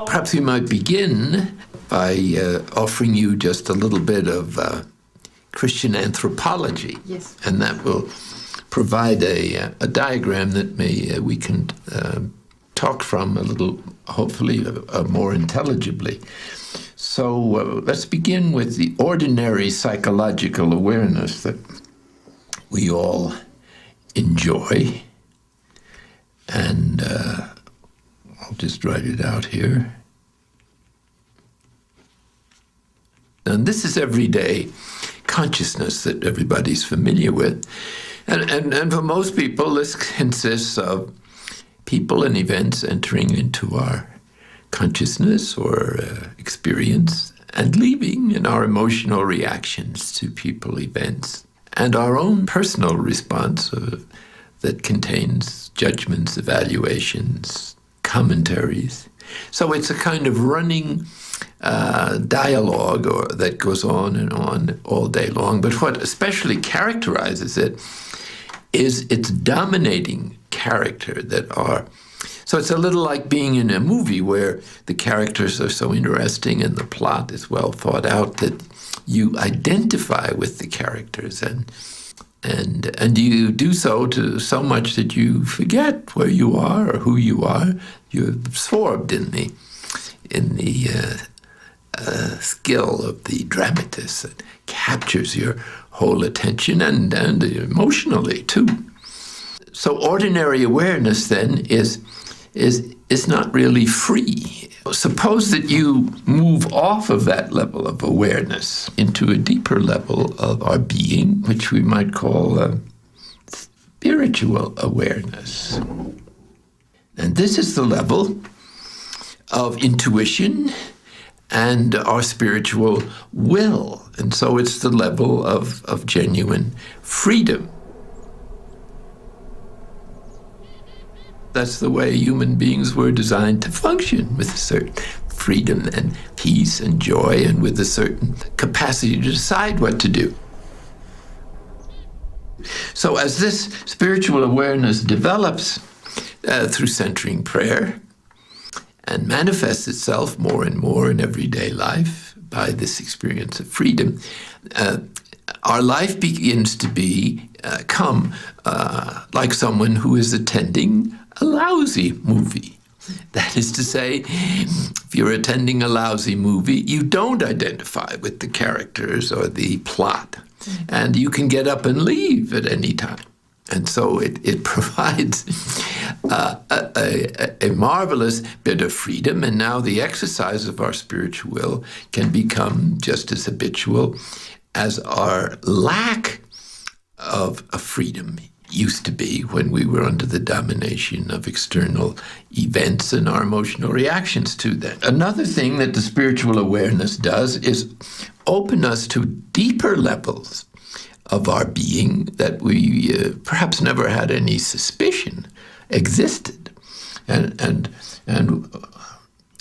Perhaps we might begin by offering you just a little bit of Christian anthropology. Yes. And that will provide a diagram that we can talk from a little, hopefully, more intelligibly. So let's begin with the ordinary psychological awareness that we all enjoy. And I'll just write it out here. And this is everyday consciousness that everybody's familiar with. And for most people, this consists of people and events entering into our consciousness or experience and leaving in our emotional reactions to people, events, and our own personal response that contains judgments, evaluations, commentaries. So it's a kind of running dialogue that goes on and on all day long. But what especially characterizes it is its dominating character so it's a little like being in a movie where the characters are so interesting and the plot is well thought out that you identify with the characters and you do so to so much that you forget where you are or who you are. You're absorbed in the skill of the dramatist that captures your whole attention and emotionally too. So ordinary awareness then is not really free. Suppose that you move off of that level of awareness into a deeper level of our being, which we might call spiritual awareness. And this is the level of intuition and our spiritual will. And so it's the level of genuine freedom. That's the way human beings were designed to function, with a certain freedom and peace and joy and with a certain capacity to decide what to do. So as this spiritual awareness develops through centering prayer and manifests itself more and more in everyday life by this experience of freedom, our life begins to become like someone who is attending a lousy movie. That is to say, if you're attending a lousy movie, you don't identify with the characters or the plot, and you can get up and leave at any time. And so it provides a marvelous bit of freedom, and now the exercise of our spiritual will can become just as habitual as our lack of freedom used to be when we were under the domination of external events and our emotional reactions to them. Another thing that the spiritual awareness does is open us to deeper levels of our being that we perhaps never had any suspicion existed. And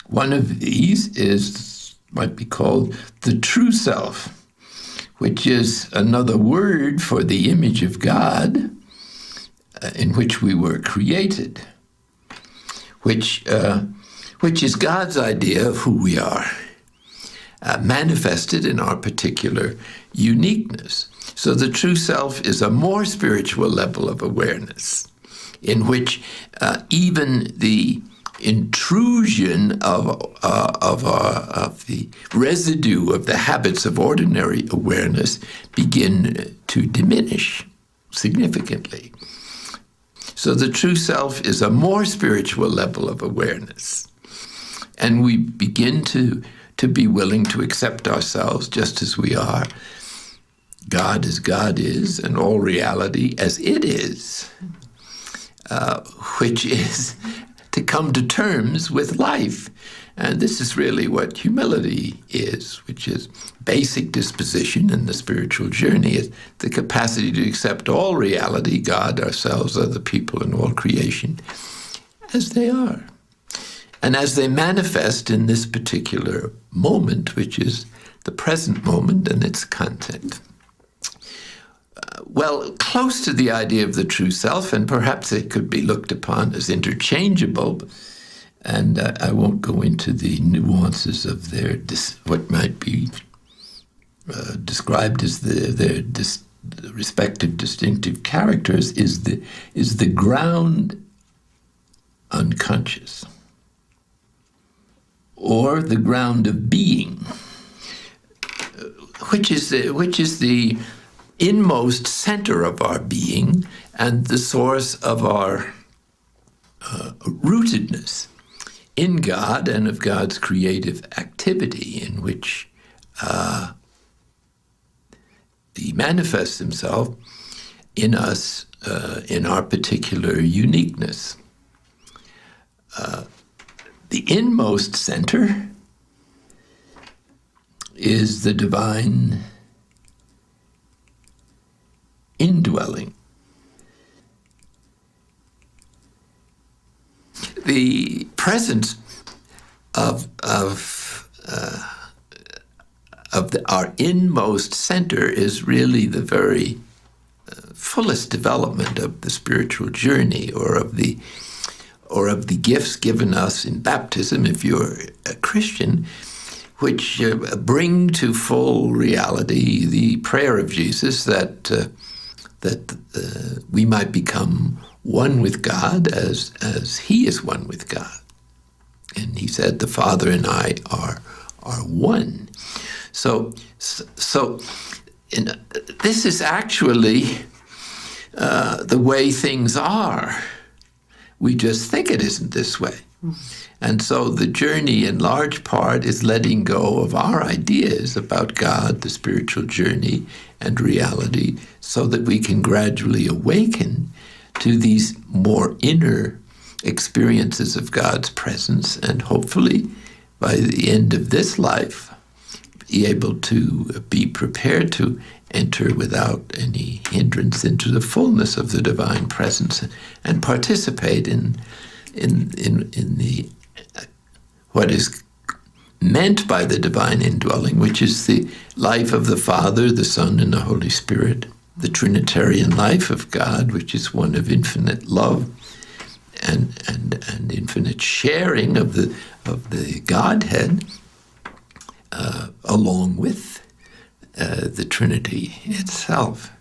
one of these might be called the true self, which is another word for the image of God in which we were created, which is God's idea of who we are, manifested in our particular uniqueness. So the true self is a more spiritual level of awareness in which even the intrusion of the residue of the habits of ordinary awareness begin to diminish significantly. So the true self is a more spiritual level of awareness. And we begin to be willing to accept ourselves just as we are, God as God is, and all reality as it is, which is to come to terms with life. And this is really what humility is, which is basic disposition in the spiritual journey, is the capacity to accept all reality, God, ourselves, other people, and all creation, as they are. And as they manifest in this particular moment, which is the present moment and its content. Well, close to the idea of the true self, and perhaps it could be looked upon as interchangeable, And I won't go into the nuances of their what might be described as their respective distinctive characters, is the ground unconscious, or the ground of being, which is the inmost center of our being and the source of our rootedness in God and of God's creative activity, in which He manifests Himself in us, in our particular uniqueness. The inmost center is the divine indwelling. The presence of our inmost center is really the very fullest development of the spiritual journey, or of the gifts given us in baptism, if you're a Christian, which bring to full reality the prayer of Jesus that we might become one with God as He is one with God. And He said, "The Father and I are one." So this is actually the way things are. We just think it isn't this way. And so the journey, in large part, is letting go of our ideas about God, the spiritual journey, and reality, so that we can gradually awaken to these more inner experiences of God's presence, and hopefully, by the end of this life, be able to be prepared to enter without any hindrance into the fullness of the divine presence and participate in the what is meant by the divine indwelling, which is the life of the Father, the Son, and the Holy Spirit, the Trinitarian life of God, which is one of infinite love and infinite sharing of the Godhead, along with the Trinity itself.